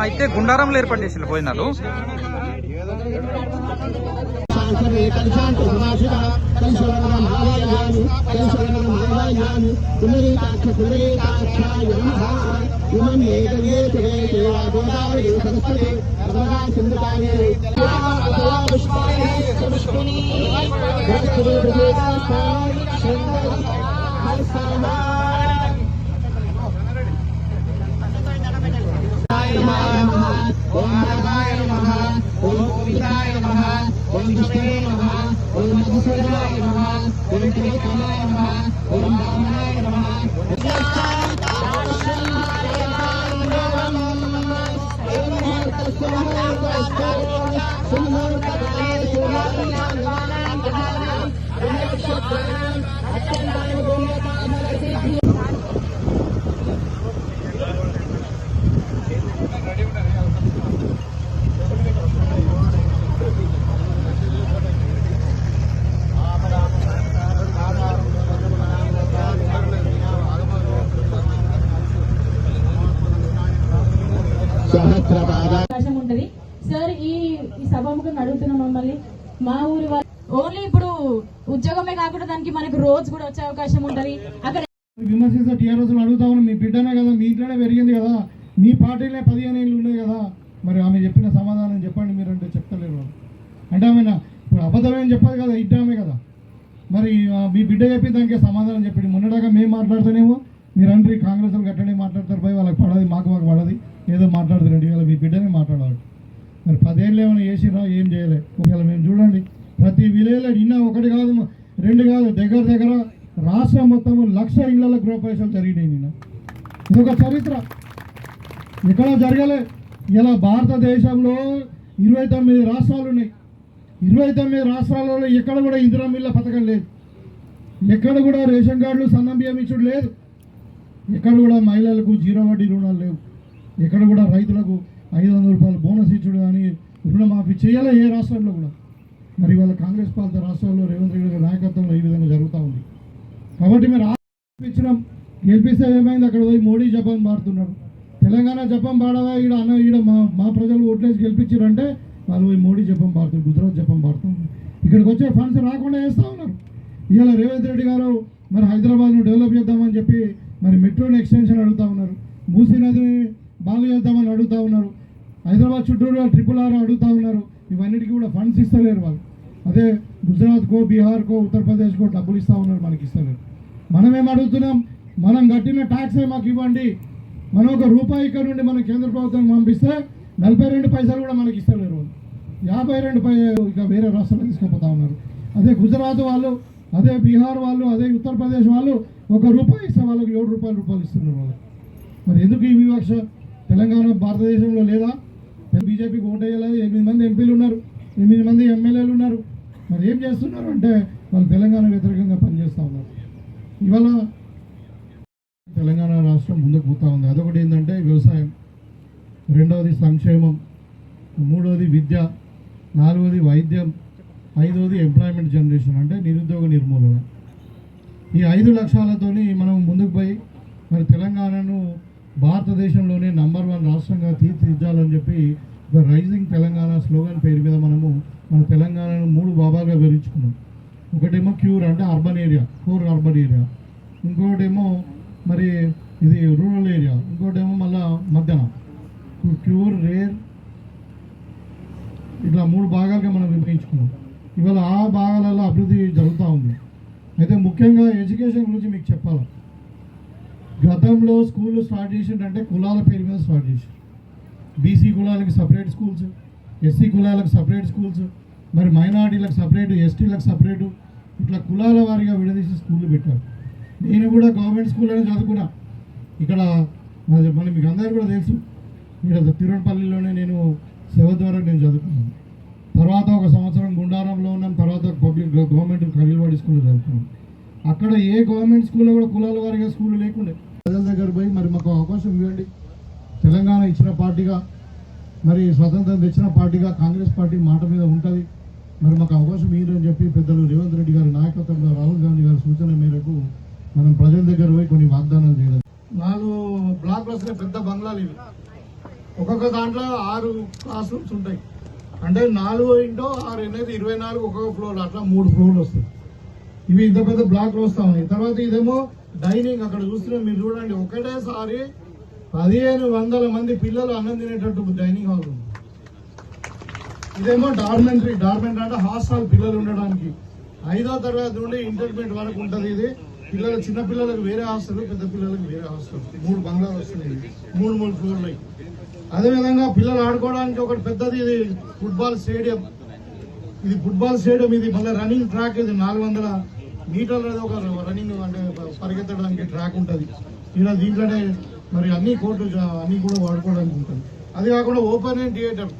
అయితే గుండారంలో ఏర్పాటు చేసిన భోజనాలు అవకాశం ఉంటది సార్. ఈ సభాముఖంగా అడుగుతున్నాం మమ్మల్ని, మా ఊరి వాళ్ళు ఓన్లీ ఇప్పుడు ఉద్యోగమే కాకుండా దానికి మనకు రోజు కూడా వచ్చే అవకాశం ఉంటది. అక్కడ విమర్శిస్తే టీఆర్ఎస్ అడుగుతా ఉన్నాం, మీ బిడ్డనే కదా, మీ ఇంట్లోనే పెరిగింది కదా, మీ పార్టీలే 15 ఏళ్ళు ఉన్నాయి కదా, మరి ఆమె చెప్పిన సమాధానం చెప్పండి మీరు అంటే చెప్తలేరు. అంటే ఆమె ఇప్పుడు అబద్ధమేం చెప్పదు కదా, ఇద్దామే కదా, మరి మీ బిడ్డ చెప్పి దానికి సమాధానం చెప్పండి. మొన్నదాకా మేము మాట్లాడుతానేమో మీరు అంటే కాంగ్రెస్ వాళ్ళు గట్టనే మాట్లాడతారు, పోయి వాళ్ళకి పడది, మాకు పడది, ఏదో మాట్లాడుతారండి. ఇవాళ మీ బిడ్డనే మాట్లాడాలి. మరి 10 ఏళ్ళు ఏమైనా చేసినా ఏం చేయలే. ఇవాళ మేము చూడండి ప్రతి విలేజ్లో ఇన్న ఒకటి కాదు 2 కాదు, దగ్గర రాష్ట్రం మొత్తం 1,00,000 ఇళ్ల గృహప్రవేశాలు జరిగినాయి. నిన్న ఇదొక చరిత్ర, ఎక్కడ జరగలే. ఇలా భారతదేశంలో 29 రాష్ట్రాలు ఉన్నాయి. 29 రాష్ట్రాలలో ఎక్కడ కూడా ఇందిరమ్మ ఇళ్ల పథకం లేదు, ఎక్కడ కూడా రేషన్ కార్డులు సన్నం బియ్యం ఇచ్చుడు లేదు, ఎక్కడ కూడా మహిళలకు 0 వడ్డీ రుణాలు లేవు, ఎక్కడ కూడా రైతులకు 500 రూపాయలు బోనస్ ఇచ్చుడు కానీ రుణమాఫీ చేయాలి ఏ రాష్ట్రంలో కూడా. మరి వాళ్ళ కాంగ్రెస్ పాలిత రాష్ట్రాల్లో రేవంత్ రెడ్డి గారి నాయకత్వంలో ఈ విధంగా జరుగుతూ ఉంది. కాబట్టి మీరు ఇచ్చినాం, గెలిపిస్తే ఏమైంది, అక్కడ పోయి మోడీ జపం పాడుతున్నారు. తెలంగాణ జపం పాడవా, ఈడ మా ప్రజలు ఓట్లేసి గెలిపించారంటే వాళ్ళు పోయి మోడీ జపం పాడుతారు, గుజరాత్ జపం పాడుతున్నారు. ఇక్కడికి వచ్చే ఫండ్స్ రాకుండా వేస్తూ ఉన్నారు. ఇవాళ రేవంత్ రెడ్డి గారు మరి హైదరాబాద్ను డెవలప్ చేద్దామని చెప్పి మరి మెట్రోని ఎక్స్టెన్షన్ అడుగుతూ ఉన్నారు, మూసీ నదిని బాగు చేద్దామని అడుగుతూ ఉన్నారు, హైదరాబాద్ చుట్టూరు RRR అడుగుతూ ఉన్నారు. ఇవన్నిటికీ కూడా ఫండ్స్ ఇస్తలేరు వాళ్ళు. అదే గుజరాత్కో, బీహార్కో, ఉత్తరప్రదేశ్కో డబ్బులు ఇస్తూ ఉన్నారు, మనకి ఇస్తలేరు. మనమేం అడుగుతున్నాం, మనం కట్టిన ట్యాక్సే మాకు ఇవ్వండి. మనం ₹1 ఇక్కడ నుండి మన కేంద్ర ప్రభుత్వం పంపిస్తే 42 పైసలు కూడా మనకి ఇస్తలేరు. 52 ఇక వేరే రాష్ట్రాలు తీసుకుపోతా ఉన్నారు. అదే గుజరాత్ వాళ్ళు, అదే బీహార్ వాళ్ళు, అదే ఉత్తరప్రదేశ్ వాళ్ళు ₹1 ఇస్తే వాళ్ళకి ₹7 ఇస్తున్నారు వాళ్ళు. మరి ఎందుకు ఈ వివక్ష? తెలంగాణ భారతదేశంలో లేదా? బీజేపీకి ఓటు వేయాలి, 8 మంది ఎంపీలు ఉన్నారు, 8 మంది ఎమ్మెల్యేలు ఉన్నారు. మరి ఏం చేస్తున్నారు అంటే వాళ్ళు తెలంగాణ వ్యతిరేకంగా పనిచేస్తూ ఉన్నారు. ఇవాళ తెలంగాణ రాష్ట్రం ముందుకు పోతూ ఉంది. అదొకటి ఏంటంటే వ్యవసాయం, రెండవది సంక్షేమం, మూడవది విద్య, నాలుగవది వైద్యం, ఐదవది ఎంప్లాయ్మెంట్ జనరేషన్ అంటే నిరుద్యోగ నిర్మూలన. ఈ 5 లక్ష్యాలతోని మనం ముందుకు పోయి మరి తెలంగాణను భారతదేశంలోనే నంబర్ 1 రాష్ట్రంగా తీర్చిదిద్దాలని చెప్పి ఒక రైజింగ్ తెలంగాణ స్లోగన్ పేరు మీద మనము మన తెలంగాణను 3 భాగాలుగా వివరించుకున్నాం. ఒకటేమో క్యూర్ అంటే urban area, core urban area, ఇంకోటేమో మరి ఇది రూరల్ ఏరియా, ఇంకోటేమో మళ్ళా మధ్యన క్యూర్, రేర్, ఇట్లా 3 భాగాలుగా మనం విభజించుకున్నాం. ఇవాళ ఆ భాగాలలో అభివృద్ధి జరుగుతూ ఉంది. అయితే ముఖ్యంగా ఎడ్యుకేషన్ గురించి మీకు చెప్పాలి. గతంలో స్కూళ్ళు స్టార్ట్ చేసిందంటే కులాల పేరు మీద స్టార్ట్ చేసి, బీసీ కులాలకు సపరేట్ స్కూల్స్, ఎస్సీ కులాలకు సపరేట్ స్కూల్స్, మరి మైనారిటీలకు సపరేటు, ఎస్టీలకు సపరేటు, ఇట్లా కులాల వారిగా విడదీసి స్కూళ్ళు పెట్టారు. నేను కూడా గవర్నమెంట్ స్కూల్లోనే చదువుకున్నా. ఇక్కడ మన మీకు అందరికీ కూడా తెలుసు, ఇక్కడ తిరువనపల్లిలోనే నేను 7th వరకు నేను చదువుకున్నాను. తర్వాత ఒక సంవత్సరం గుండారంలో ఉన్నాం, తర్వాత పబ్లిక్ గవర్నమెంట్ ఖలీల్వాడి స్కూల్లో చదువుకున్నాం. అక్కడ ఏ గవర్నమెంట్ స్కూల్లో కూడా కులాల వారిగా స్కూళ్ళు లేకుండే. ప్రజల దగ్గర పోయి మరి మాకు అవకాశం ఇవ్వండి, తెలంగాణ ఇచ్చిన పార్టీగా, మరి స్వతంత్రం తెచ్చిన పార్టీగా కాంగ్రెస్ పార్టీ మాట మీద ఉంటుంది, మరి మాకు అవకాశం ఇవ్వని చెప్పి పెద్దలు రేవంత్ రెడ్డి గారి నాయకత్వంలో రాహుల్ గాంధీ గారి సూచన మేరకు మనం ప్రజల దగ్గర పోయి కొన్ని వాగ్దానాలు చేయడం. 4 బ్లాక్లు వస్తున్నాయి, పెద్ద బంగ్లాలు ఇవి. ఒక్కొక్క దాంట్లో 6 క్లాస్ రూమ్స్ ఉంటాయి. అంటే 4 ఇంటూ 6 అనేది 24, ఒక్కొక్క ఫ్లోర్ అట్లా 3 ఫ్లోర్లు వస్తాయి. ఇవి ఇంత పెద్ద బ్లాక్లు వస్తా ఉన్నాయి. తర్వాత ఇదేమో డైనింగ్, అక్కడ చూస్తున్నా మీరు చూడండి, ఒకటేసారి 1500 మంది పిల్లలు అన్నం తినేటట్టు డైనింగ్ హాల్ ఉంది. ఇదేమో డార్మెంటరీ అంటే హాస్టల్, పిల్లలు ఉండడానికి 5వ తరగతి నుండి ఇంటర్మీడియట్ వరకు ఉంటుంది. ఇది పిల్లలు, చిన్న పిల్లలకు వేరే హాస్టల్, పెద్ద పిల్లలకు వేరే హాస్టల్. 3 బంగ్లాలు వస్తున్నాయి, 3 ఫ్లోర్లు. అదేవిధంగా పిల్లలు ఆడుకోవడానికి ఒకటి పెద్దది, ఇది ఫుట్బాల్ స్టేడియం. ఇది మళ్ళీ రన్నింగ్ ట్రాక్. ఇది 400 మీటర్ల ఒక రన్నింగ్ అంటే పరిగెత్తడానికి ట్రాక్ ఉంటుంది. ఇలా దీంట్లోనే మరి అన్ని కోర్టు అన్ని కూడా వాడుకోవడానికి ఉంటుంది. అది కాకుండా ఓపెన్ ఎయిర్ థియేటర్